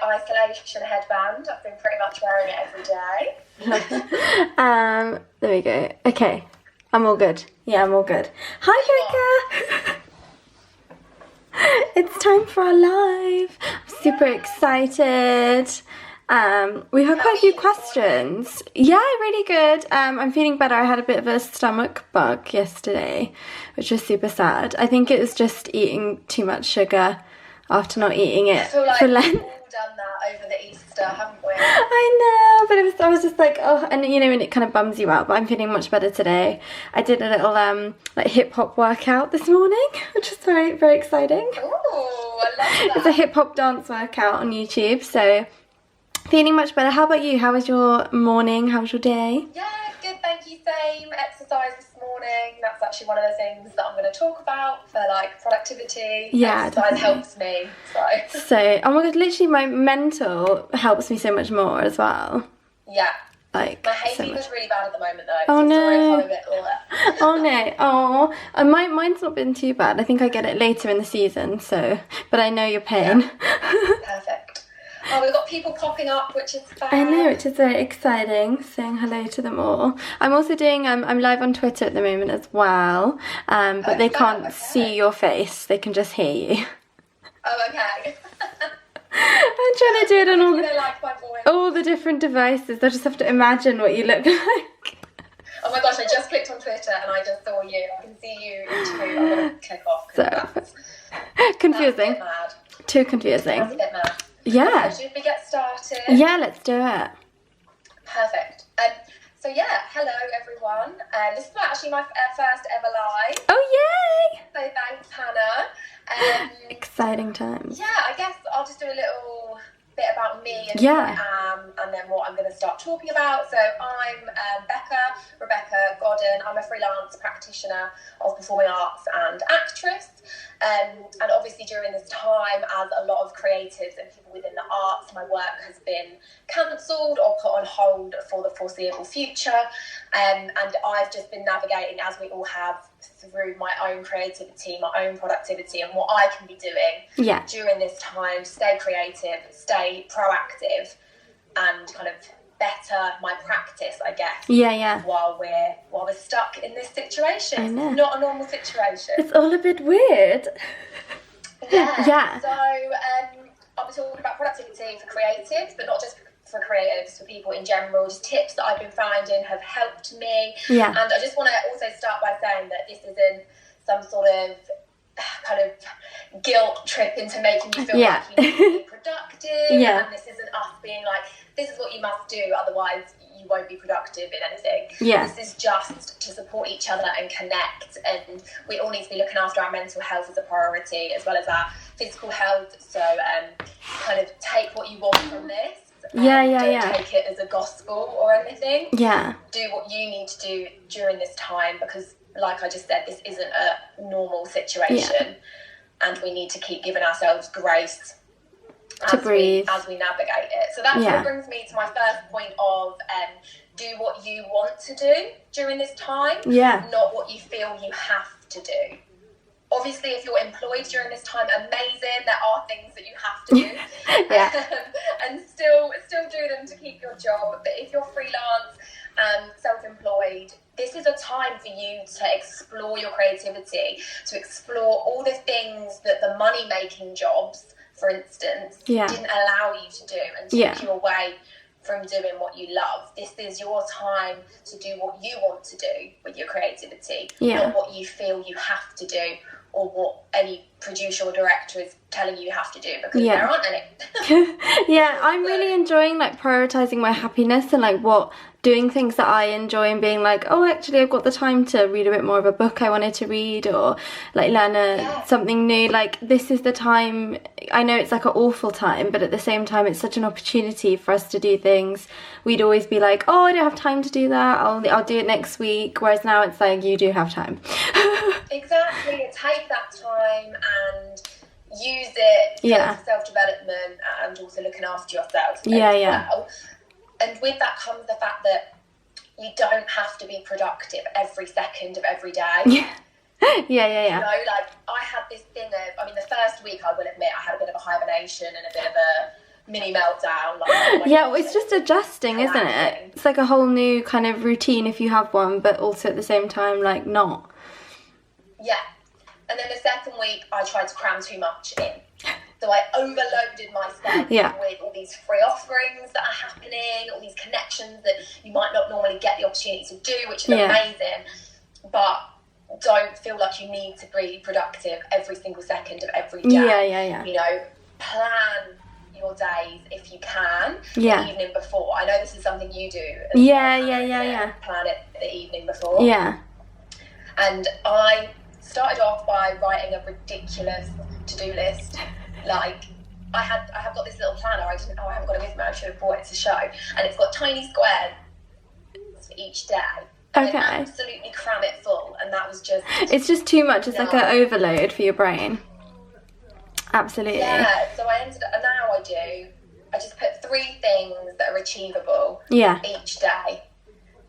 my isolation headband. I've been pretty much wearing it every day. There we go. Okay, I'm all good. Yeah, I'm all good. Hi, Becca. It's time for our live. I'm super excited. We've had quite a few questions. Yeah, really good. I'm feeling better. I had a bit of a stomach bug yesterday, which was super sad. I think it was just eating too much sugar after not eating it for Lent. We've all done that over the Easter, haven't we? I know, but I was just like, oh, and you know, and it kind of bums you out, but I'm feeling much better today. I did a little like hip hop workout this morning, which is very, very exciting. Ooh, I love that. It's a hip hop dance workout on YouTube, so feeling much better. How about you? How was your morning? How was your day? Yeah, good, thank you. Same. Exercise this morning. That's actually one of the things that I'm going to talk about for like productivity. Yeah, exercise definitely helps me. So, oh my god, literally my mental helps me so much more as well. Yeah. Like, my hay so fever's much. really bad at the moment though. Oh so no. sorry if I'm a bit Oh no. Oh, and mine's not been too bad. I think I get it later in the season. So, but I know your pain. Yeah. Perfect. Oh, we've got people popping up, which is fab. I know, which is very exciting, saying hello to them all. I'm also doing, I'm live on Twitter at the moment as well, but they can't see your face, they can just hear you. Oh, okay. I'm trying to do it on all all the different devices. I just have to imagine what you look like. Oh my gosh, I just clicked on Twitter and I just saw you. I can see you too. I'm going to click off. That's confusing. That's a bit mad. Too confusing. That's a bit mad. Yeah. Okay, should we get started? Yeah, let's do it. Perfect. So yeah, hello everyone. This is actually my first ever live. Oh yay! So thanks, Hannah. Exciting times. Yeah, I guess I'll just do a little bit about me and Yeah. who I am, and then what I'm going to start talking about. So I'm Rebecca Godden. I'm a freelance practitioner of performing arts and actress. And obviously during this time, as a lot of creatives and people within the arts, my work has been cancelled or put on hold for the foreseeable future. And I've just been navigating, as we all have, through my own creativity, my own productivity, and what I can be doing during this time to stay creative, stay proactive, and kind of better my practice, I guess. Yeah. While we're stuck in this situation. I know. It's not a normal situation. It's all a bit weird. Yeah. So I'll be talking about productivity for creatives, but not just for creatives, for people in general. Just tips that I've been finding have helped me. Yeah. And I just want to also start by saying that this isn't some sort of kind of guilt trip into making you feel like you need to be productive. And this isn't us being like, this is what you must do, otherwise you won't be productive in anything. This is just to support each other and connect, and we all need to be looking after our mental health as a priority as well as our physical health. So kind of take what you want from this. Don't take it as a gospel or anything. Do what you need to do during this time, because like I just said, this isn't a normal situation, and we need to keep giving ourselves grace to breathe as we navigate it. So that's what brings me to my first point of do what you want to do during this time, not what you feel you have to do. Obviously, if you're employed during this time, amazing. There are things that you have to do, and still do them to keep your job. But if you're freelance, self-employed, this is a time for you to explore your creativity, to explore all the things that the money-making jobs, for instance, didn't allow you to do and took you away from doing what you love. This is your time to do what you want to do with your creativity, not what you feel you have to do or what any producer or director is telling you have to do, because there aren't any. I'm really enjoying like prioritizing my happiness and like doing things that I enjoy, and being like, oh, actually I've got the time to read a bit more of a book I wanted to read, or like learn something new. Like, this is the time. I know it's like an awful time, but at the same time it's such an opportunity for us to do things we'd always be like, oh, I don't have time to do that, I'll do it next week, whereas now it's like, you do have time. Exactly. Take that time and use it for self-development and also looking after yourself as well. And with that comes the fact that you don't have to be productive every second of every day. You know, like I had this thing of, I mean, the first week, I will admit, I had a bit of a hibernation and a bit of a mini meltdown. Like, yeah, well, it's just adjusting, isn't it? It's like a whole new kind of routine if you have one, but also at the same time, like, not. Yeah. And then the second week, I tried to cram too much in. So I overloaded my schedule with all these free offerings that are happening, all these connections that you might not normally get the opportunity to do, which is amazing. But don't feel like you need to be productive every single second of every day. You know, plan your days if you can the evening before. I know this is something you do. Plan it the evening before. Yeah. And I started off by writing a ridiculous to-do list. Like, I have got this little planner. I haven't got it with me. I should have brought it to show. And it's got tiny squares for each day. And then absolutely cram it full. And that was just... It's just too much. It's like an overload for your brain. Absolutely. Yeah, so I ended up... Now I just put 3 things that are achievable each day.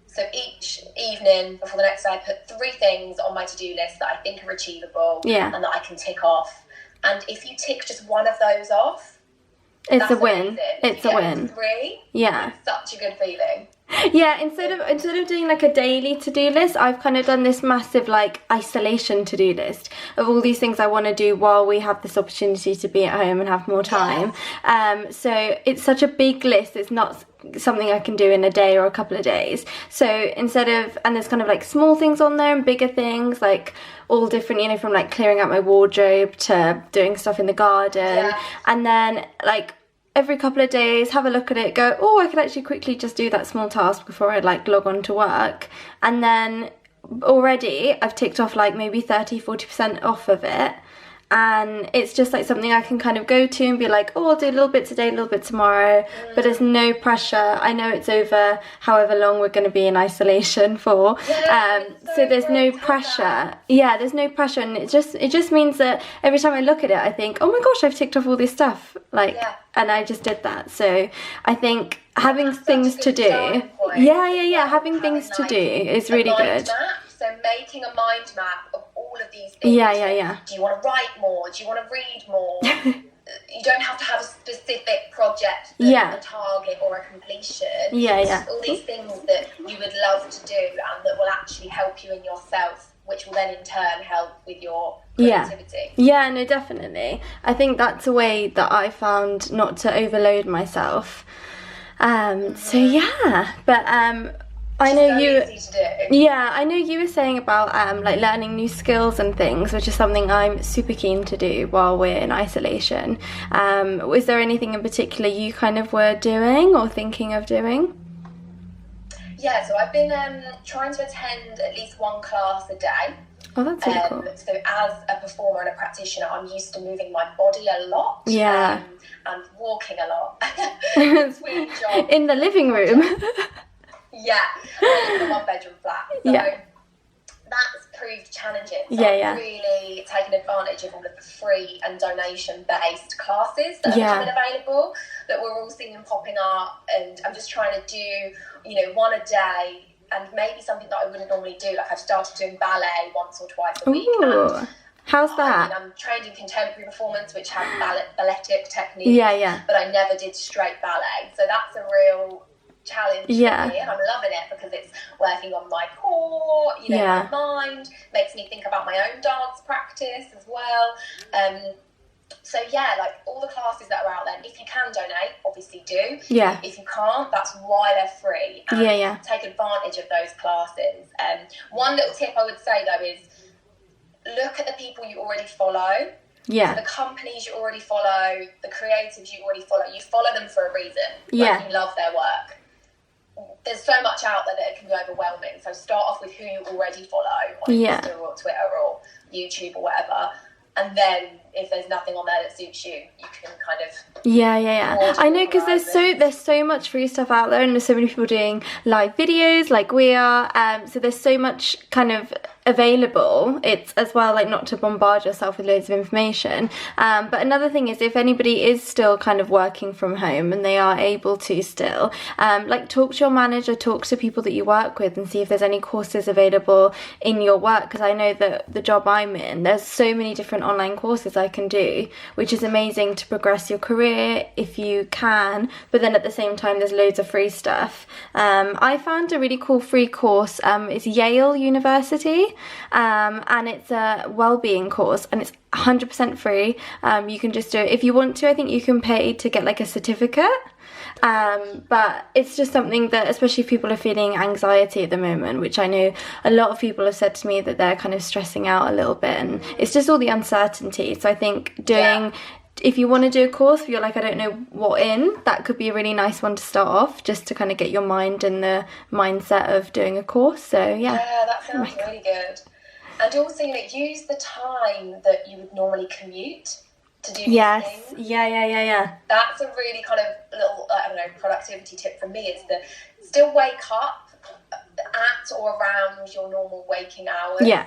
So each evening before the next day, I put 3 things on my to-do list that I think are achievable and that I can tick off. And if you tick just one of those off, it's a win. Amazing. It's a win. 3, yeah. It's such a good feeling. Yeah, instead of doing like a daily to-do list, I've kind of done this massive like isolation to-do list of all these things I want to do while we have this opportunity to be at home and have more time. So it's such a big list. It's not something I can do in a day or a couple of days. So instead of, and there's kind of like small things on there and bigger things, like all different, you know, from like clearing out my wardrobe to doing stuff in the garden. And then like every couple of days, have a look at it, go, oh, I could actually quickly just do that small task before I like log on to work. And then already I've ticked off like maybe 30-40% off of it. And it's just like something I can kind of go to and be like, oh, I'll do a little bit today, a little bit tomorrow, but there's no pressure. I know it's over however long we're going to be in isolation for, so there's no pressure. Yeah, there's no pressure, and it just means that every time I look at it, I think, oh my gosh, I've ticked off all this stuff, like, and I just did that. So I think having things to do, having things to do is really good. So making a mind map of all of these things. Do you want to write more? Do you want to read more? You don't have to have a specific project that's a target or a completion. Just all these things that you would love to do and that will actually help you in yourself, which will then in turn help with your productivity. Yeah, no, definitely. I think that's a way that I found not to overload myself. I know you. Easy to do. Yeah, I know you were saying about like learning new skills and things, which is something I'm super keen to do while we're in isolation. Was there anything in particular you kind of were doing or thinking of doing? Yeah, so I've been trying to attend at least 1 class a day. Oh, that's really cool. So as a performer and a practitioner, I'm used to moving my body a lot. Yeah. And walking a lot. Between jobs. In the living room. Yeah, I live in a 1-bedroom flat, so that's proved challenging. So I've really taken advantage of all of the free and donation-based classes that are becoming available, that we're all seeing popping up, and I'm just trying to do, you know, 1 a day, and maybe something that I wouldn't normally do. Like I've started doing ballet once or twice a week. Ooh. How's that? I mean, I'm trained in contemporary performance, which has balletic techniques, but I never did straight ballet, so that's a real challenge for me, and I'm loving it because it's working on my core, you know, my mind, makes me think about my own dance practice as well. So like all the classes that are out there, if you can donate, obviously do. If you can't, that's why they're free. And take advantage of those classes. One little tip I would say though is look at the people you already follow. So the companies you already follow, the creatives you already follow, you follow them for a reason. Like you love their work. There's so much out there that it can be overwhelming. So start off with who you already follow on Insta or Twitter or YouTube or whatever. And then if there's nothing on there that suits you, you can kind of... I know, because there's so much free stuff out there, and there's so many people doing live videos like we are. So there's so much kind of available. It's as well like not to bombard yourself with loads of information, but another thing is, if anybody is still kind of working from home and they are able to still, like talk to your manager, talk to people that you work with, and see if there's any courses available in your work, because I know that the job I'm in, there's so many different online courses I can do, which is amazing to progress your career if you can, but then at the same time there's loads of free stuff. I found a really cool free course. It's Yale University, and it's a well-being course, and it's 100% free. You can just do it if you want to. I think you can pay to get like a certificate, but it's just something that, especially if people are feeling anxiety at the moment, which I know a lot of people have said to me that they're kind of stressing out a little bit, and it's just all the uncertainty. So I think doing if you want to do a course where you're like, I don't know what that could be a really nice one to start off, just to kind of get your mind in the mindset of doing a course. So yeah, that sounds really good. And also, use the time that you would normally commute to do these things. Yeah. That's a really kind of little, productivity tip from me. Is that still wake up at or around your normal waking hours. Yeah.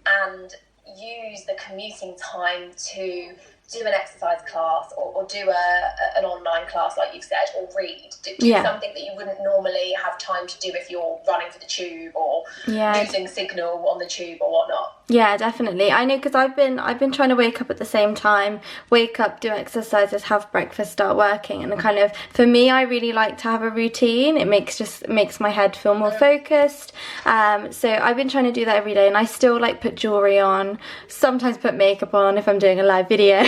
And use the commuting time to do an exercise class or do an online class, like you've said, or read. Do something that you wouldn't normally have time to do if you're running for the tube or losing signal on the tube or whatnot. Yeah, definitely. I know, because I've been trying to wake up at the same time, wake up, do exercises, have breakfast, start working, and kind of, for me, I really like to have a routine. It makes my head feel more focused. So I've been trying to do that every day, and I still like put jewelry on, sometimes put makeup on if I'm doing a live video.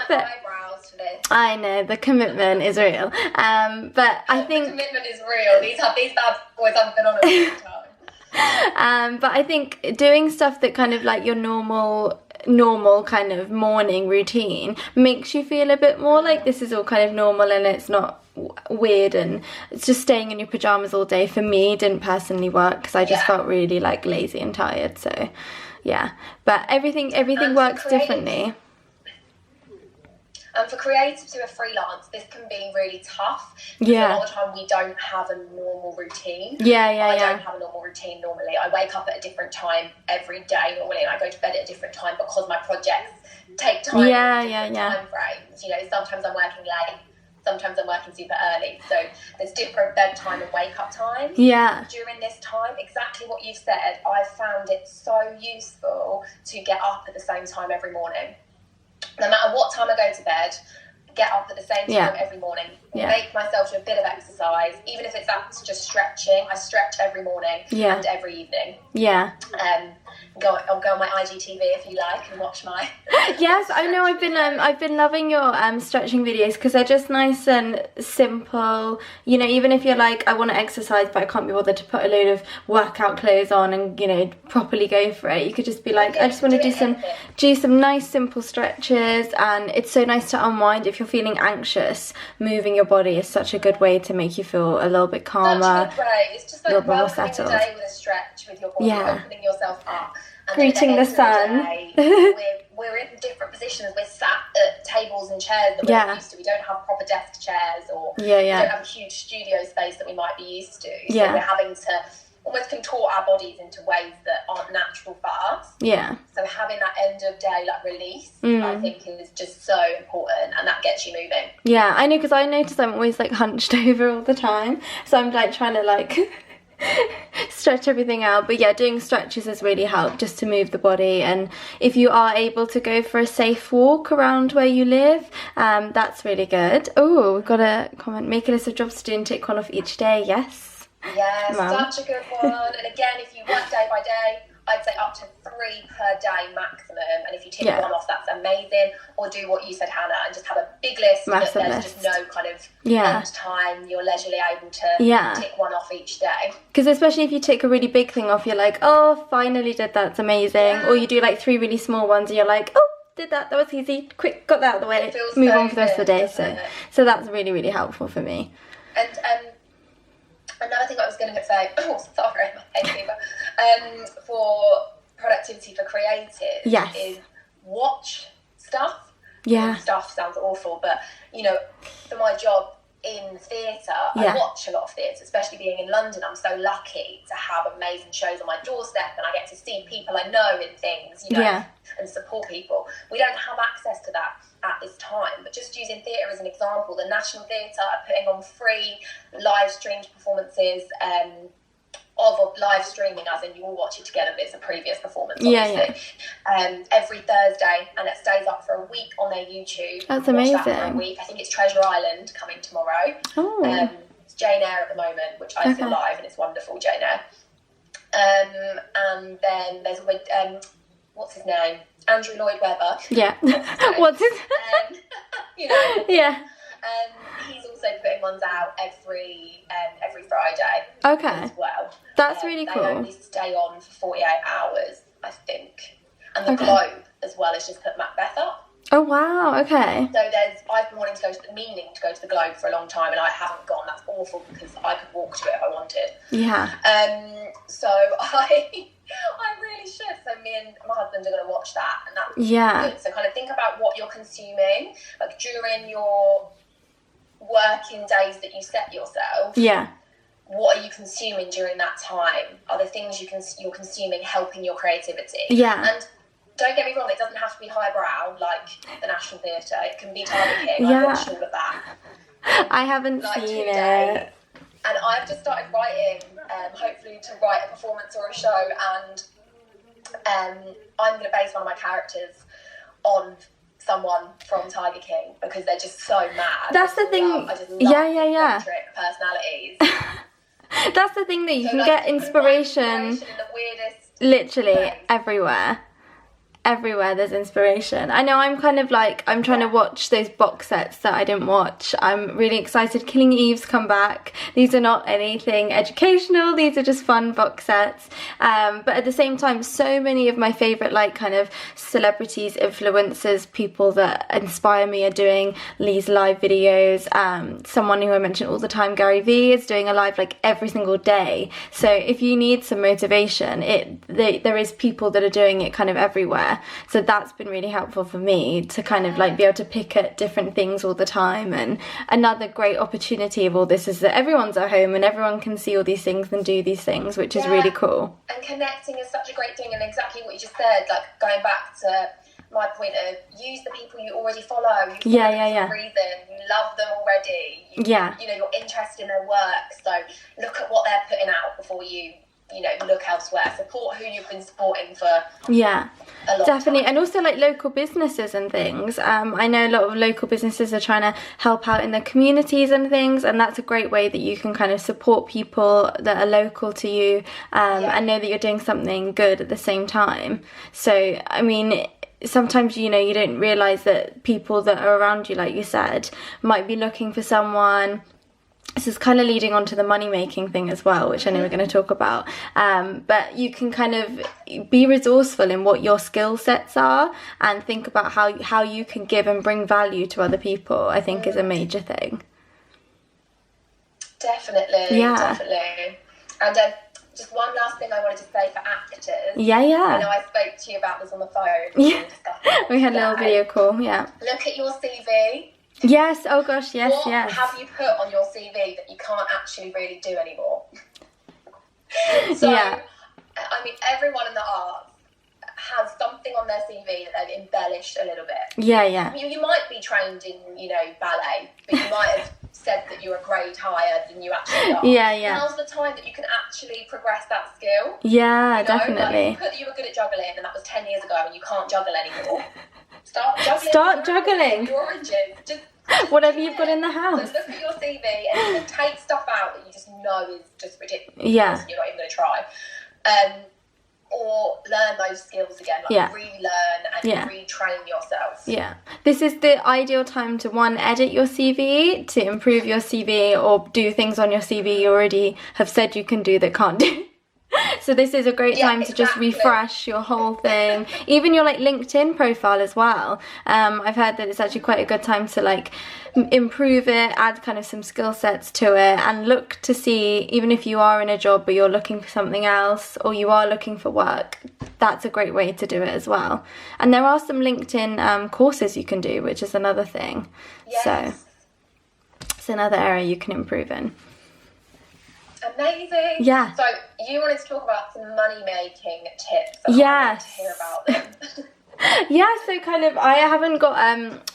But eyebrows for this. I know, the commitment is real. But I think the commitment is real. These bad boys haven't been on it all the time. But I think doing stuff that kind of like your normal kind of morning routine makes you feel a bit more like this is all kind of normal and it's not weird, and it's just staying in your pajamas all day for me didn't personally work, because I just felt really like lazy and tired. So yeah, but everything works differently. And for creatives who are freelance, this can be really tough. Because a lot of the time we don't have a normal routine. I don't have a normal routine normally. I wake up at a different time every day normally, and I go to bed at a different time because my projects take time. Time frames. Sometimes I'm working late, sometimes I'm working super early. So there's different bedtime and wake up times. Yeah. During this time, exactly what you've said, I've found it so useful to get up at the same time every morning. No matter what time I go to bed, get up at the same time every morning. Make myself do a bit of exercise, even if that's just stretching. I stretch every morning and every evening. I'll go on my IGTV if you like and watch my. Yes, I know. I've been loving your stretching videos, because they're just nice and simple. Even if you're like, I want to exercise but I can't be bothered to put a load of workout clothes on and properly go for it, you could just be like, I just want to do some nice simple stretches. And it's so nice to unwind if you're feeling anxious. Moving your body is such a good way to make you feel a little bit calmer. It's just like welcoming the day with a stretch with your body, opening yourself up. And greeting the sun. We're in different positions. We're sat at tables and chairs that we're used to. We don't have proper desk chairs, or we don't have a huge studio space that we might be used to. So we're having to almost contort our bodies into ways that aren't natural for us. Yeah. So having that end of day release, I think, is just so important, and that gets you moving. Yeah, I know, because I notice I'm always hunched over all the time, so I'm trying to stretch everything out. But doing stretches has really helped, just to move the body. And if you are able to go for a safe walk around where you live, that's really good. Oh, we've got a comment: make a list of jobs to do and tick one off each day. Yes, such a good one. And again, if you work day by day, I'd say up to 3 per day maximum, and if you tick one off, that's amazing. Or do what you said, Hannah, and just have a big list. Massive that there's list. Just no kind of end time. You're leisurely able to tick one off each day. Because especially if you tick a really big thing off, you're like, oh, finally did that, it's amazing. Or you do 3 really small ones, and you're like, oh, did that was easy, quick, got that out of the way, move on for the rest of the day. So that's really, really helpful for me. And another thing I was going to say, for productivity for creatives is watch stuff. Stuff sounds awful, but for my job, in theatre, I watch a lot of theatre, especially being in London. I'm so lucky to have amazing shows on my doorstep, and I get to see people I know in things, you know, and support people. We don't have access to that at this time, but just using theatre as an example, the National Theatre are putting on free live streamed performances of live streaming, as in you all watch it together, but it's a previous performance, obviously. Every Thursday, and it stays up for a week on their YouTube. That's amazing. Watch that for a week. I think it's Treasure Island coming tomorrow. It's Jane Eyre at the moment, which I feel live, and it's wonderful, Jane Eyre. And then there's what's his name? Andrew Lloyd Webber. Yeah. What's his you know. Yeah. He's also putting ones out every Friday. Okay. As well. That's really cool. They only stay on for 48 hours, I think. And the Globe as well has just put Macbeth up. Oh wow, okay. So I've been wanting to go to the Globe for a long time, and I haven't gone. That's awful, because I could walk to it if I wanted. Yeah. So I really should. So me and my husband are going to watch that, and that's good. So kind of think about what you're consuming, like during your working days that you set yourself. Yeah. What are you consuming during that time? Are the things you're consuming helping your creativity? Yeah. And don't get me wrong, it doesn't have to be highbrow like the National Theatre. It can be Tiger King. I watched all of that. I haven't seen it. And I've just started writing, hopefully to write a performance or a show, and I'm going to base one of my characters on someone from Tiger King, because they're just so mad. That's the thing. I just love eccentric personalities. That's the thing, that you can get inspiration in the weirdest literally everywhere. Everywhere there's inspiration. I know I'm kind of like, I'm trying to watch those box sets that I didn't watch. I'm really excited. Killing Eve's come back. These are not anything educational. These are just fun box sets. But at the same time, so many of my favourite like kind of celebrities, influencers, people that inspire me are doing these live videos. Someone who I mention all the time, Gary Vee, is doing a live like every single day. So if you need some motivation, there is people that are doing it kind of everywhere. So that's been really helpful for me to kind of like be able to pick at different things all the time. And another great opportunity of all this is that everyone's at home and everyone can see all these things and do these things, which is really cool. And connecting is such a great thing, and exactly what you just said, like going back to my point of use the people you already follow. You follow them for a reason. You love them already. You know, you're interested in their work. So look at what they're putting out before you look elsewhere. Support who you've been supporting for a long time. And also like local businesses and things. I know a lot of local businesses are trying to help out in their communities and things, and that's a great way that you can kind of support people that are local to you, and know that you're doing something good at the same time. So I mean, sometimes you don't realise that people that are around you, like you said, might be looking for someone. This is kind of leading on to the money making thing as well, which I know we're going to talk about. But you can kind of be resourceful in what your skill sets are, and think about how you can give and bring value to other people, I think is a major thing. Definitely. And just one last thing I wanted to say for actors. I know I spoke to you about this on the phone. We had a little video call, Look at your CV. Yes, oh gosh, yes, what have you put on your CV that you can't actually really do anymore? So, I mean, everyone in the arts has something on their CV that they've embellished a little bit. You might be trained in, ballet, but you might have said that you're a grade higher than you actually are. Now's the time that you can actually progress that skill. Definitely. Like, you put that you were good at juggling, and that was 10 years ago, and you can't juggle anymore. Start juggling. Your origins. Just whatever you've got in the house. So look at your CV and you take stuff out that you just know is just ridiculous. And you're not even going to try. Or learn those skills again. Relearn and retrain yourself. This is the ideal time to edit your CV, to improve your CV, or do things on your CV you already have said you can do that can't do. So this is a great time to just refresh your whole thing, even your like LinkedIn profile as well. I've heard that it's actually quite a good time to like improve it, add kind of some skill sets to it, and look to see, even if you are in a job but you're looking for something else, or you are looking for work, that's a great way to do it as well. And there are some LinkedIn courses you can do, which is another thing. it's another area you can improve in. Amazing. Yeah. So you wanted to talk about some money making tips. Yes. To hear about them. Yeah, so kind of, I haven't got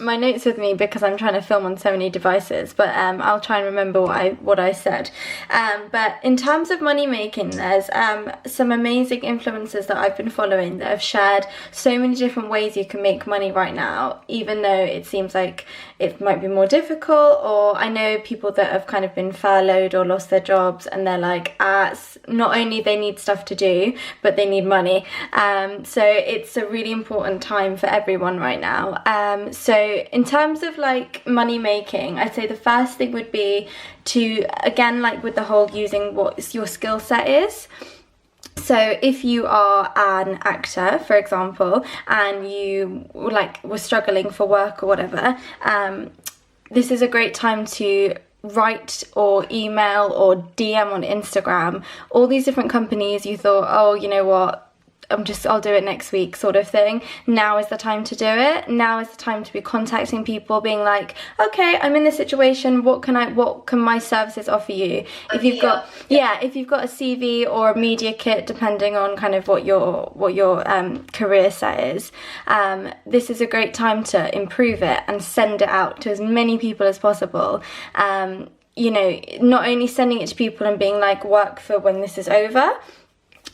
my notes with me because I'm trying to film on so many devices, but I'll try and remember what I said. But in terms of money making, there's some amazing influencers that I've been following that have shared so many different ways you can make money right now, even though it seems like it might be more difficult. Or I know people that have kind of been furloughed or lost their jobs, and they're like, not only they need stuff to do, but they need money. So it's a really important time for everyone right now. So in terms of like money making, I'd say the first thing would be to, again, like with the whole using what your skill set is. So if you are an actor, for example, and you like were struggling for work or whatever, this is a great time to write or email or DM on Instagram all these different companies you thought, oh, you know what, I'll do it next week sort of thing. Now is the time to do it. Now is the time to be contacting people, being like, okay, I'm in this situation, what can my services offer you? If you've got a CV or a media kit, depending on kind of what your career set is, this is a great time to improve it and send it out to as many people as possible. You know, not only sending it to people and being like, work for when this is over,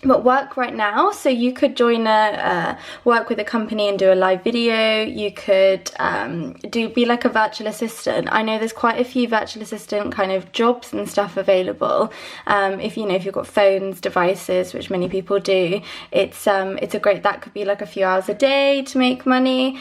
but work right now. So you could work with a company and do a live video. You could be like a virtual assistant. I know there's quite a few virtual assistant kind of jobs and stuff available. If you've got phones, devices, which many people do, it's a great, that could be like a few hours a day to make money.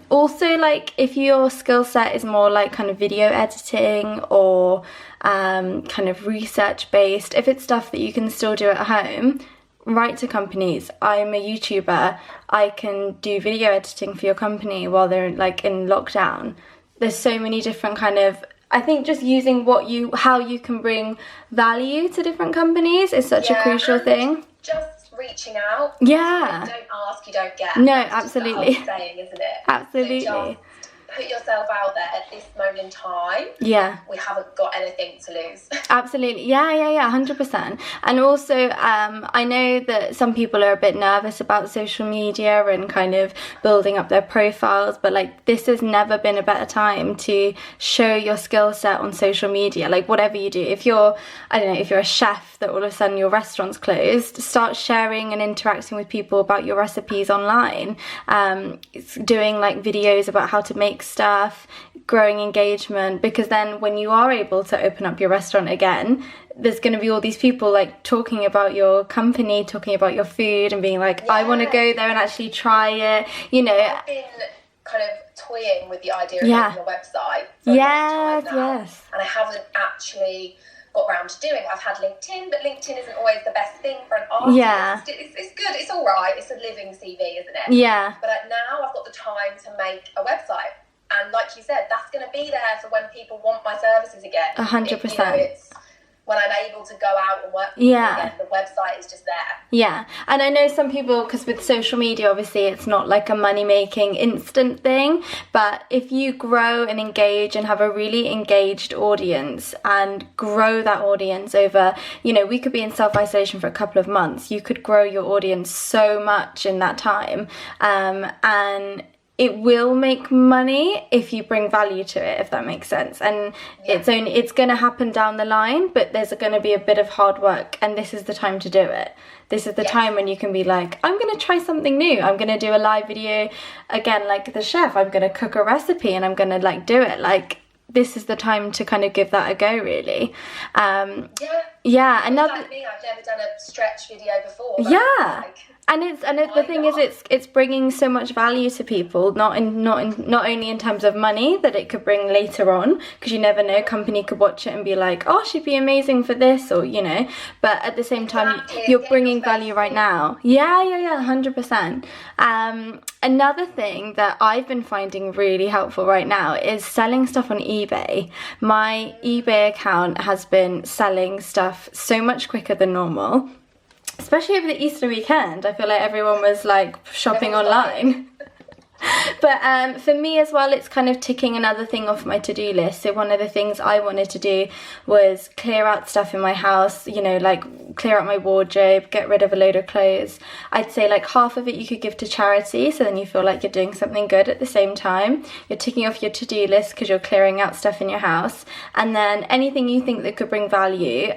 Also, like if your skill set is more like kind of video editing or kind of research based, if it's stuff that you can still do at home, write to companies. I'm a YouTuber, I can do video editing for your company while they're like in lockdown. There's so many different kind of, I think just using how you can bring value to different companies is such a crucial thing. Just reaching out. Yeah. If you don't ask, you don't get. No, That's absolutely. just the whole saying, isn't it? Absolutely. So just put yourself out there at this moment in time. Yeah. We haven't got anything to lose. Absolutely. Yeah, 100%. And also, I know that some people are a bit nervous about social media and kind of building up their profiles, but like this has never been a better time to show your skill set on social media. Like whatever you do, if you're a chef that all of a sudden your restaurant's closed, start sharing and interacting with people about your recipes online. Doing like videos about how to make stuff, growing engagement, because then when you are able to open up your restaurant again, there's going to be all these people like talking about your company, talking about your food and being like, I want to go there and actually try it, you know. I've been kind of toying with the idea of making a website for a long time now, and I haven't actually got around to doing it. I've had LinkedIn, but LinkedIn isn't always the best thing for an artist. Yeah. It's good, it's all right, it's a living CV, isn't it? Yeah. But now I've got the time to make a website. And like you said, that's going to be there for when people want my services again. 100%. It's when I'm able to go out and work with people again, the website is just there. Yeah, and I know some people, because with social media, obviously, it's not like a money-making instant thing, but if you grow and engage and have a really engaged audience and grow that audience over, you know, we could be in self-isolation for a couple of months, you could grow your audience so much in that time, and it will make money if you bring value to it, if that makes sense. And it's going to happen down the line, but there's going to be a bit of hard work, and this is the time to do it. This is the time when you can be like, I'm going to try something new. I'm going to do a live video again, like the chef. I'm going to cook a recipe and I'm going to like do it. Like, this is the time to kind of give that a go, really. Another. Like me, I've never done a stretch video before. And the thing is, it's bringing so much value to people, not only in terms of money that it could bring later on, because you never know, company could watch it and be like, oh, she'd be amazing for this, or you know. But at the same time, you're bringing value right now. 100%. Another thing that I've been finding really helpful right now is selling stuff on eBay. My eBay account has been selling stuff so much quicker than normal. Especially over the Easter weekend, I feel like everyone was like shopping online. But for me as well, it's kind of ticking another thing off my to-do list. So one of the things I wanted to do was clear out stuff in my house, you know, like clear out my wardrobe, get rid of a load of clothes. I'd say like half of it you could give to charity, so then you feel like you're doing something good at the same time. You're ticking off your to-do list because you're clearing out stuff in your house. And then anything you think that could bring value.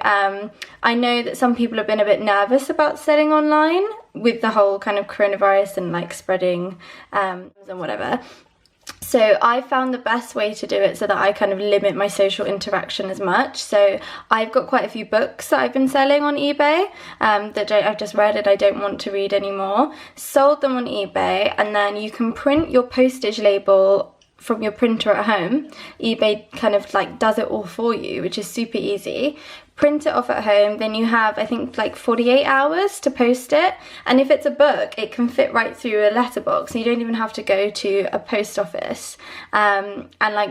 I know that some people have been a bit nervous about selling online with the whole kind of coronavirus and like spreading and whatever. So I found the best way to do it so that I kind of limit my social interaction as much. So I've got quite a few books that I've been selling on eBay that I've just read and I don't want to read anymore. Sold them on eBay, and then you can print your postage label from your printer at home. eBay kind of like does it all for you, which is super easy. Print it off at home, then you have I think like 48 hours to post it, and if it's a book it can fit right through a letterbox, so you don't even have to go to a post office. And like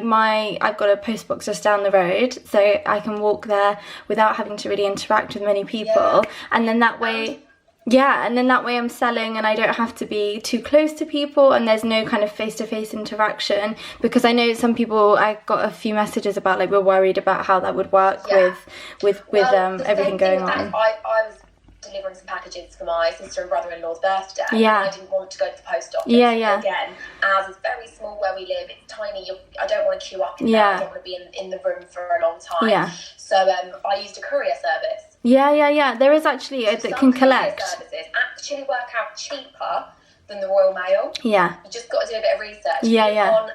I've got a post box just down the road, so I can walk there without having to really interact with many people. And then that way I'm selling and I don't have to be too close to people, and there's no kind of face-to-face interaction, because I know some people, I got a few messages about like we're worried about how that would work with everything going on. I was delivering some packages for my sister and brother-in-law's birthday. Yeah. And I didn't want to go to the post office. Yeah. Again, as it's very small where we live, it's tiny. I don't want to queue up in there. I don't want to be in the room for a long time. Yeah. So I used a courier service. Yeah. There is actually that can collect. Services actually work out cheaper than the Royal Mail. Yeah. You just got to do a bit of research. Yeah. On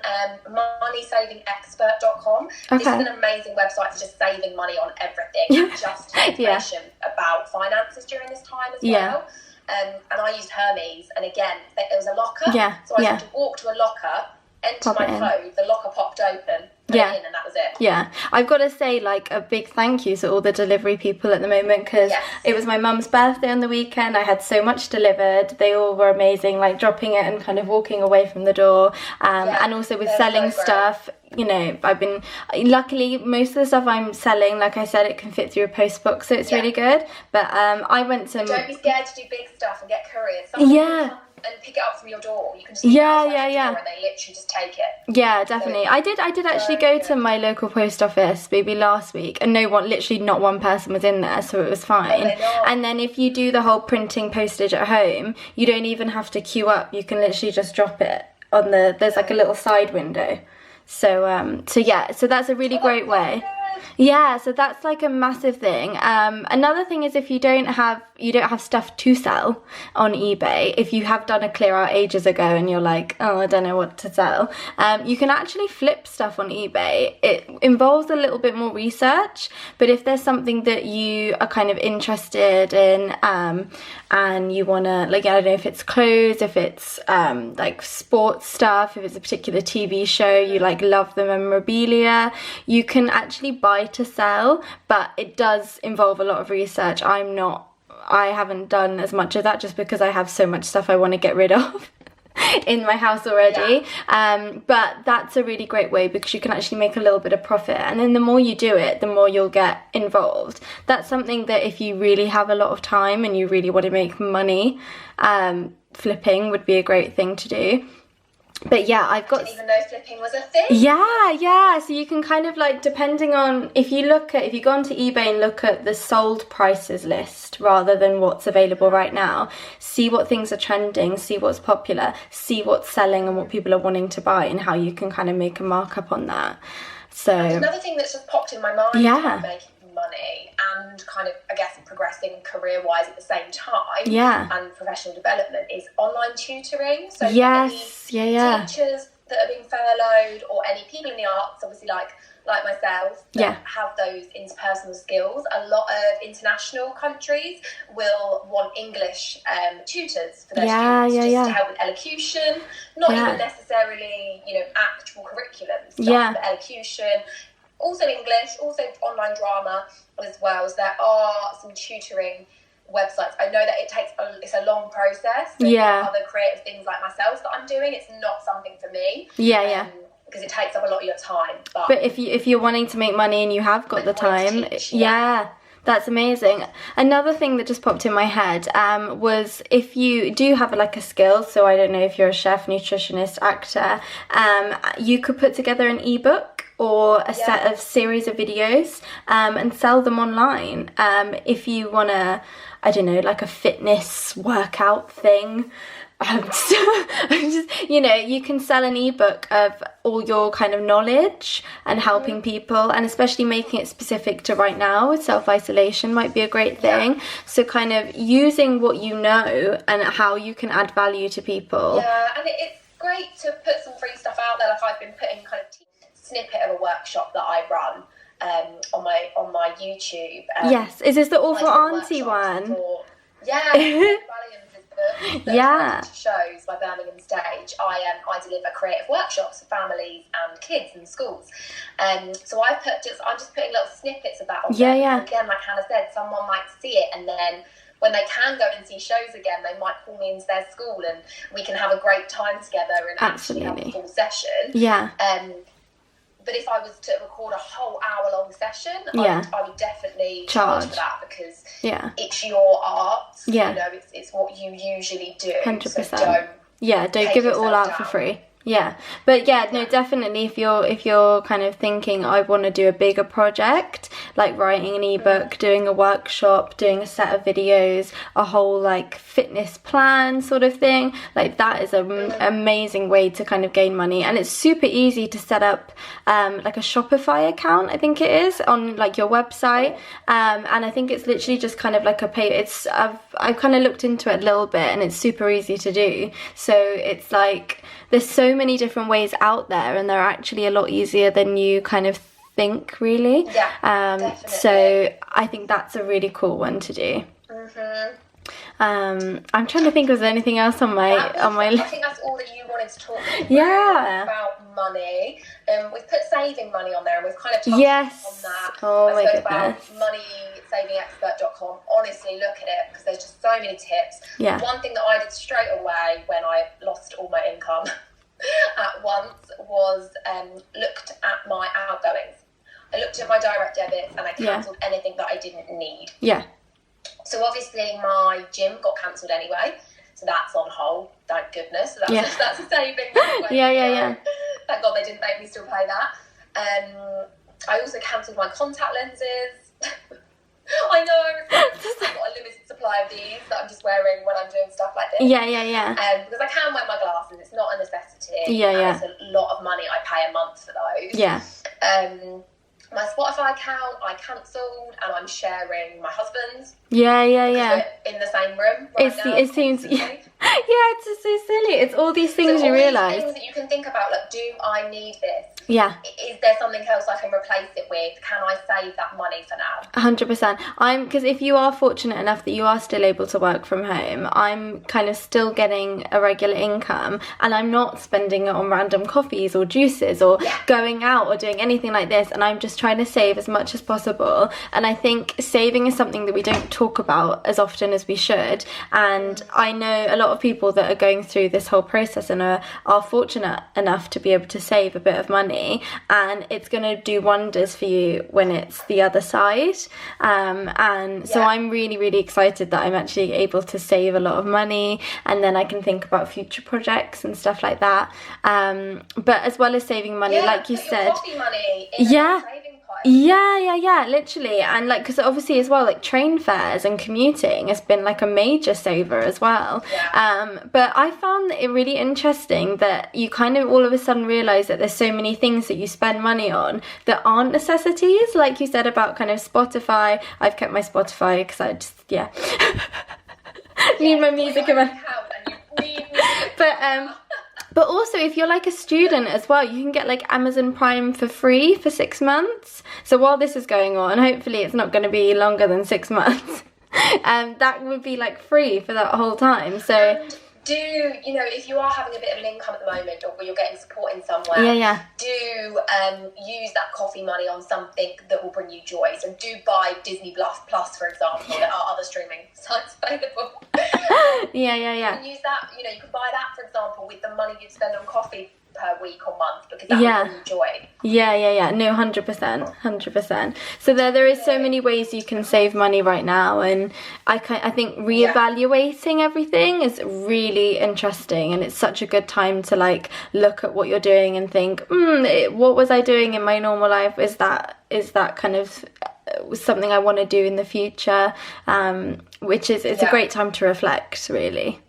moneysavingexpert.com. Okay. This is an amazing website for just saving money on everything. Just information about finances during this time as well. And I used Hermes, and again, it was a locker. Yeah. So I had to walk to a locker, enter my code, the locker popped open. It in, and that was it. Yeah, I've got to say like a big thank you to all the delivery people at the moment, because it was my mum's birthday on the weekend. I had so much delivered. They all were amazing, like dropping it and kind of walking away from the door. And also with selling stuff, you know, I've been luckily most of the stuff I'm selling, like I said, it can fit through a post box, so it's really good. But I went to don't be scared to do big stuff and get couriers. And pick it up from your door. You can just yeah. And they literally just take it. Yeah, definitely. I did actually go to my local post office maybe last week, and literally not one person was in there, so it was fine. And then if you do the whole printing postage at home, you don't even have to queue up. You can literally just drop it on there's like a little side window. So that's a really great way. Yeah, so that's like a massive thing. Another thing is if you don't have stuff to sell on eBay, if you have done a clear out ages ago and you're like, oh, I don't know what to sell, you can actually flip stuff on eBay. It involves a little bit more research, but if there's something that you are kind of interested in, and you want to, like, I don't know if it's clothes, if it's like sports stuff, if it's a particular TV show, you like love the memorabilia, you can actually buy to sell, but it does involve a lot of research. I haven't done as much of that just because I have so much stuff I want to get rid of in my house already. But that's a really great way because you can actually make a little bit of profit, and then the more you do it, the more you'll get involved. That's something that if you really have a lot of time and you really want to make money, flipping would be a great thing to do. But yeah, I didn't even know flipping was a thing. Yeah. So you can kind of like, depending on, if you go onto eBay and look at the sold prices list rather than what's available right now, see what things are trending, see what's popular, see what's selling and what people are wanting to buy, and how you can kind of make a markup on that. So and another thing that's just popped in my mind, making money and kind of, I guess, progressing career-wise at the same time, and professional development, is online tutoring. So any teachers that are being furloughed, or any people in the arts, obviously like myself, that have those interpersonal skills. A lot of international countries will want English tutors for their students, just to help with elocution, not even necessarily, actual curriculum stuff, but elocution. Also English, also online drama as well. So there are some tutoring websites. I know that it's a long process. So other creative things like myself that I'm doing, it's not something for me. Because it takes up a lot of your time. But if you're wanting to make money and you have got the time, That's amazing. Another thing that just popped in my head was if you do have like a skill, so I don't know if you're a chef, nutritionist, actor, you could put together an ebook or a set of series of videos and sell them online. If you want to, I don't know, like a fitness workout thing. You know, you can sell an ebook of all your kind of knowledge and helping people, and especially making it specific to right now with self-isolation might be a great thing. So kind of using what you know and how you can add value to people. Yeah, and it's great to put some free stuff out there. Like I've been putting kind of snippet of a workshop that I run on my YouTube. Yes, is this the Awful Auntie one? Shows by Birmingham Stage. I deliver creative workshops for families and kids and schools. So I'm just putting little snippets of that on there. And again, like Hannah said, someone might see it, and then when they can go and see shows again, they might call me into their school and we can have a great time together and actually have a full session. But if I was to record a whole hour-long session, I would definitely charge for that, because it's your art. You know, it's what you usually do. 100%. So don't give it all out for free. Yeah, but no, definitely if you're kind of thinking I want to do a bigger project, like writing an ebook, doing a workshop, doing a set of videos, a whole like fitness plan sort of thing, like that is an amazing way to kind of gain money. And it's super easy to set up like a Shopify account, I think it is, on like your website, and I think it's literally just kind of like a pay. I've kind of looked into it a little bit, and it's super easy to do. So it's like there's so many different ways out there, and they're actually a lot easier than you kind of think, really. So I think that's a really cool one to do. I'm trying to think, was there anything else on my I think that's all that you wanted to talk about money. We've put saving money on there, and we've kind of touched on that. My goodness. About moneysavingexpert.com. Honestly, look at it, because there's just so many tips. One thing that I did straight away when I lost all my income at once was looked at my outgoings. I looked at my direct debits, and I cancelled anything that I didn't need. So obviously my gym got cancelled anyway, so that's on hold, thank goodness. So that's a saving. Thank God they didn't make me still pay that. I also cancelled my contact lenses. I know, I've got a limited supply of these that I'm just wearing when I'm doing stuff like this. Because I can wear my glasses, it's not a necessity. And it's a lot of money I pay a month for those. My Spotify account I cancelled, and I'm sharing my husband's. We're in the same room right now. It seems it's just so silly. It's all these things you realise. Things that you can think about, like, do I need this? Is there something else I can replace it with? Can I save that money for now? 100%. Because if you are fortunate enough that you are still able to work from home, I'm kind of still getting a regular income, and I'm not spending it on random coffees or juices or going out or doing anything like this, and I'm just trying to save as much as possible. And I think saving is something that we don't talk about as often as we should, and I know a lot of people that are going through this whole process and are fortunate enough to be able to save a bit of money, and it's going to do wonders for you when it's the other side. So I'm really, really excited that I'm actually able to save a lot of money, and then I can think about future projects and stuff like that. But as well as saving money, like you said, coffee money in saving literally. And like, because obviously as well, like train fares and commuting has been like a major saver as well. But I found it really interesting that you kind of all of a sudden realise that there's so many things that you spend money on that aren't necessities, like you said about kind of Spotify. I've kept my Spotify because I just need my music in my but also, if you're like a student as well, you can get like Amazon Prime for free for 6 months. So while this is going on, hopefully it's not going to be longer than 6 months. That would be like free for that whole time. So if you are having a bit of an income at the moment, or you're getting support in somewhere, do use that coffee money on something that will bring you joy. So do buy Disney Plus, for example. There are other streaming sites available. You can use that, you can buy that, for example, with the money you'd spend on coffee per week or month, because that's what you enjoy. No, 100%. So there is so many ways you can save money right now, and I think reevaluating everything is really interesting, and it's such a good time to like look at what you're doing and think, what was I doing in my normal life? Is that kind of something I want to do in the future? Which is a great time to reflect, really.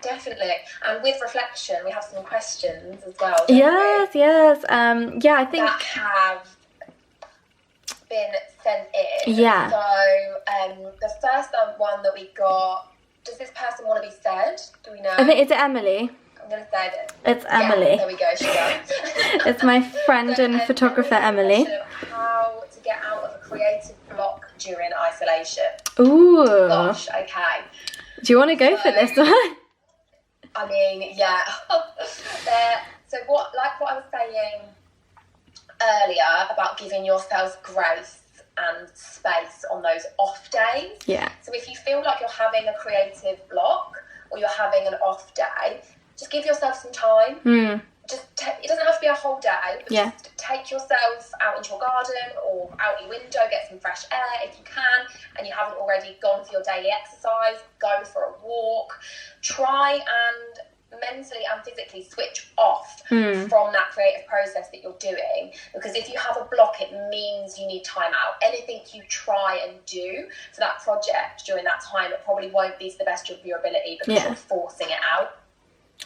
Definitely. And with reflection, we have some questions as well. Yes. I think that have been sent in. Yeah. So the first one that we got, does this person want to be said? Do we know? I think, is it Emily? I'm going to say it. It's Emily. Yeah, there we go, she does. It's my friend and photographer, Emily. How to get out of a creative block during isolation. Ooh. Gosh, okay. Do you want to go for this one? I mean, yeah. So what I was saying earlier about giving yourself grace and space on those off days. Yeah. So if you feel like you're having a creative block or you're having an off day, just give yourself some time. It doesn't have to be a whole day, but just take yourself out into your garden or out your window, get some fresh air if you can, and you haven't already gone for your daily exercise, go for a walk. Try and mentally and physically switch off from that creative process that you're doing, because if you have a block, it means you need time out. Anything you try and do for that project during that time, it probably won't be to the best of your ability because you're forcing it out.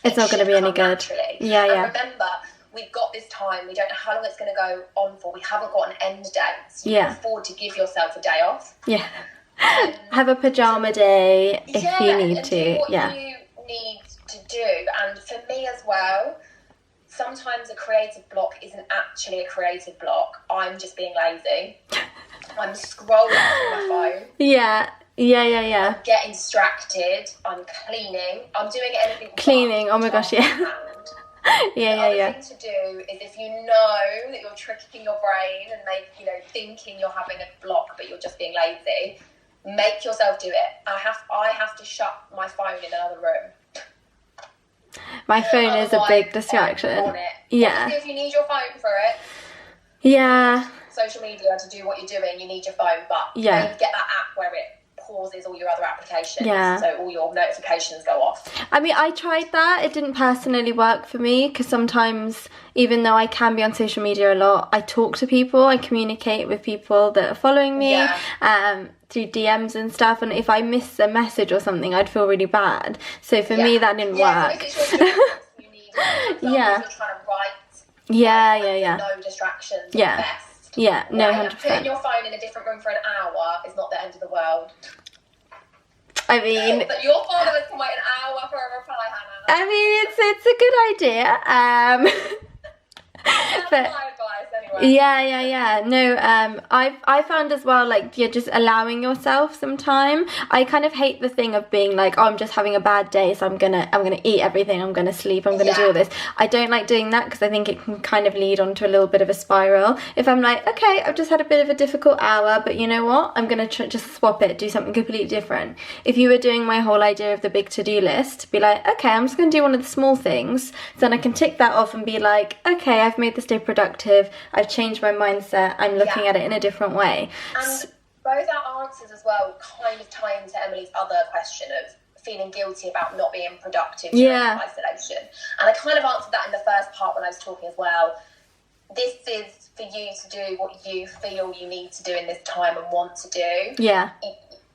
It's not going to be any good. Naturally. And remember, we've got this time. We don't know how long it's going to go on for. We haven't got an end date. So you can afford to give yourself a day off. Yeah. Have a pajama day if you need to. Do what you need to do. And for me as well, sometimes a creative block isn't actually a creative block. I'm just being lazy. I'm scrolling through my phone. Yeah. I'm getting distracted. I'm cleaning. I'm doing anything. Cleaning. Oh my gosh, yeah. The other thing to do is, if you know that you're tricking your brain and thinking you're having a block but you're just being lazy, make yourself do it. I have to shut my phone in another room. My phone is a big distraction. Yeah. If you need your phone for it. Yeah. Social media to do what you're doing, you need your phone, but maybe get that app where it pauses all your other applications, so all your notifications go off. I mean, I tried that. It didn't personally work for me, because sometimes, even though I can be on social media a lot, I talk to people, I communicate with people that are following me through DMs and stuff, and if I miss a message or something, I'd feel really bad. So for me, that didn't work. So if it's your business, you need it. You're trying to write. No distractions. Best. Yeah, no, 100%. Putting your phone in a different room for an hour is not the end of the world. I mean, but your followers can wait an hour for a reply, Hannah. I mean, it's a good idea. That's my advice anyway. Yeah. No, I found as well, like, just allowing yourself some time. I kind of hate the thing of being like, I'm just having a bad day, so I'm gonna eat everything, I'm gonna sleep, I'm gonna do all this. I don't like doing that, because I think it can kind of lead on to a little bit of a spiral. If I'm like, okay, I've just had a bit of a difficult hour, but you know what, I'm gonna just swap it, do something completely different. If you were doing my whole idea of the big to-do list, be like, okay, I'm just gonna do one of the small things, so then I can tick that off and be like, okay, I've made this day productive, I've changed my mindset, I'm looking at it in a different way. And both our answers as well kind of tie into Emily's other question of feeling guilty about not being productive during isolation. And I kind of answered that in the first part when I was talking as well. This is for you to do what you feel you need to do in this time and want to do. Yeah.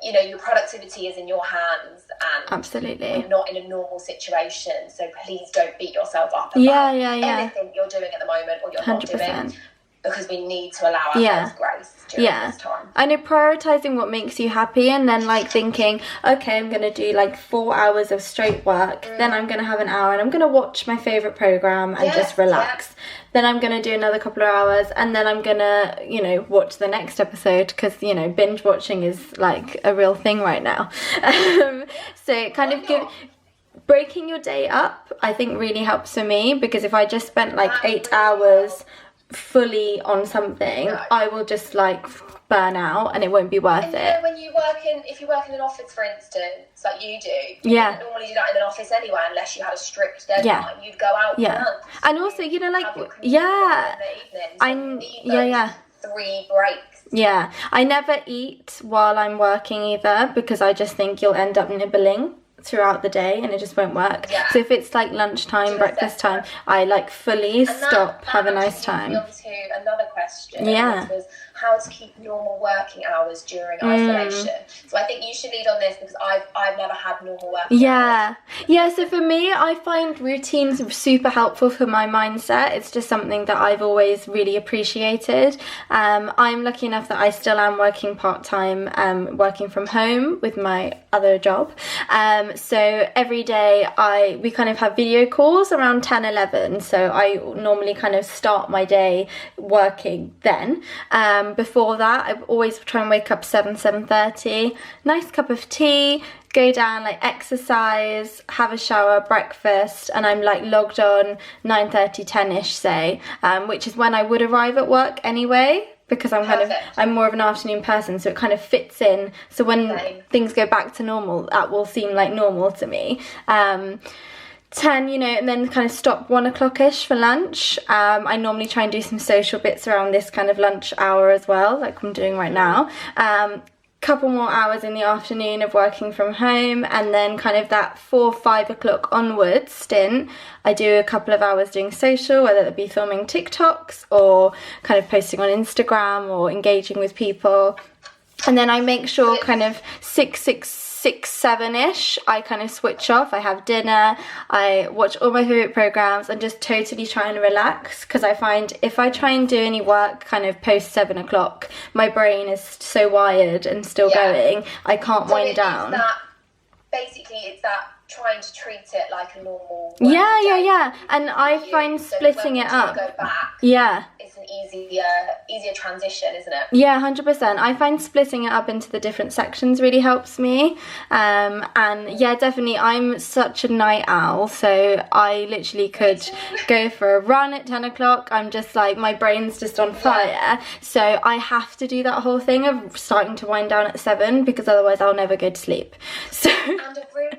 Your productivity is in your hands, and absolutely, we're not in a normal situation, so please don't beat yourself up about anything you're doing at the moment or you're 100%. Not doing, because we need to allow ourselves grace during this time. I know, prioritising what makes you happy, and then like thinking, okay, I'm going to do like 4 hours of straight work, then I'm going to have an hour and I'm going to watch my favourite programme and just relax. Then I'm going to do another couple of hours, and then I'm going to, watch the next episode, because, binge watching is like a real thing right now. So kind of breaking your day up, I think, really helps for me, because if I just spent like 8 hours fully on something, I will just like burn out and it won't be worth it. When you work if you work in an office, for instance, like you do, you wouldn't normally do that in an office anyway unless you had a strict deadline. You'd go out for months. And also, you know, like, in the evening, 3 breaks. Yeah, I never eat while I'm working either, because I just think you'll end up nibbling throughout the day and it just won't work. So if it's like lunchtime, breakfast time, I like fully stop, have a nice time. On to another question, which was how to keep normal working hours during isolation. So I think you should lead on this, because I've never had normal working hours. So for me, I find routines super helpful for my mindset. It's just something that I've always really appreciated. I'm lucky enough that I still am working part-time, working from home with my other job. So every day we kind of have video calls around 10-11, so I normally kind of start my day working then. Before that, I always try and wake up 7:30, nice cup of tea, go down, like exercise, have a shower, breakfast, and I'm like logged on 9:30, 10ish, say, which is when I would arrive at work anyway, because I'm more of an afternoon person, so it kind of fits in. So when things go back to normal, that will seem like normal to me. 10, and then kind of stop 1 o'clock-ish for lunch. I normally try and do some social bits around this kind of lunch hour as well, like I'm doing right now. Couple more hours in the afternoon of working from home, and then kind of that 4-5 o'clock onwards stint, I do a couple of hours doing social, whether it be filming TikToks or kind of posting on Instagram or engaging with people. And then I make sure kind of 7ish, I kind of switch off. I have dinner, I watch all my favourite programmes and just totally try and relax, because I find if I try and do any work kind of post 7 o'clock, my brain is so wired and still going, I can't wind down. It's that trying to treat it like a normal day. And I find splitting it up. Go back, it's an easier transition, isn't it? 100%. I find splitting it up into the different sections really helps me. And definitely, I'm such a night owl, so I literally could go for a run at 10 o'clock. I'm just like, my brain's just on fire. So I have to do that whole thing of starting to wind down at 7, because otherwise I'll never go to sleep. So. And a great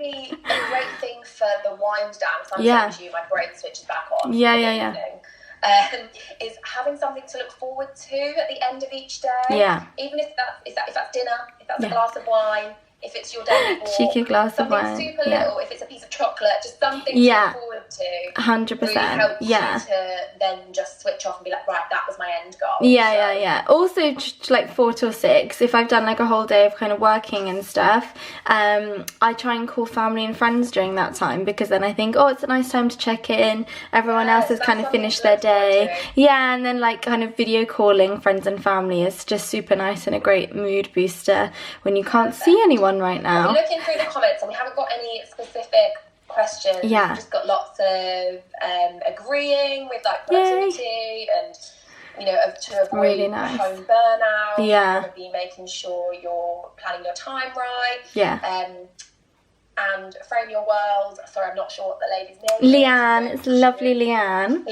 thing for the wind down, sometimes my brain switches back on. Is having something to look forward to at the end of each day. Even if that's dinner, if that's a glass of wine, if it's your daily walk, cheeky glass of wine, something super little, if it's a piece of chocolate, just something to look forward to. 100%. Really helps you to then just switch off and be like, right, that was my end goal. Also, just like 4 till 6, if I've done like a whole day of kind of working and stuff, I try and call family and friends during that time, because then I think, it's a nice time to check in. Everyone else has kind of finished their day. And then like kind of video calling friends and family is just super nice and a great mood booster when you can't see anyone right now. I'm looking through the comments and we haven't got any specific questions. We've just got lots of agreeing with like productivity and to avoid really nice. Home burnout. You want to be making sure you're planning your time right. And frame your world. Sorry, I'm not sure what the lady's name is. Leanne, it's lovely Leanne.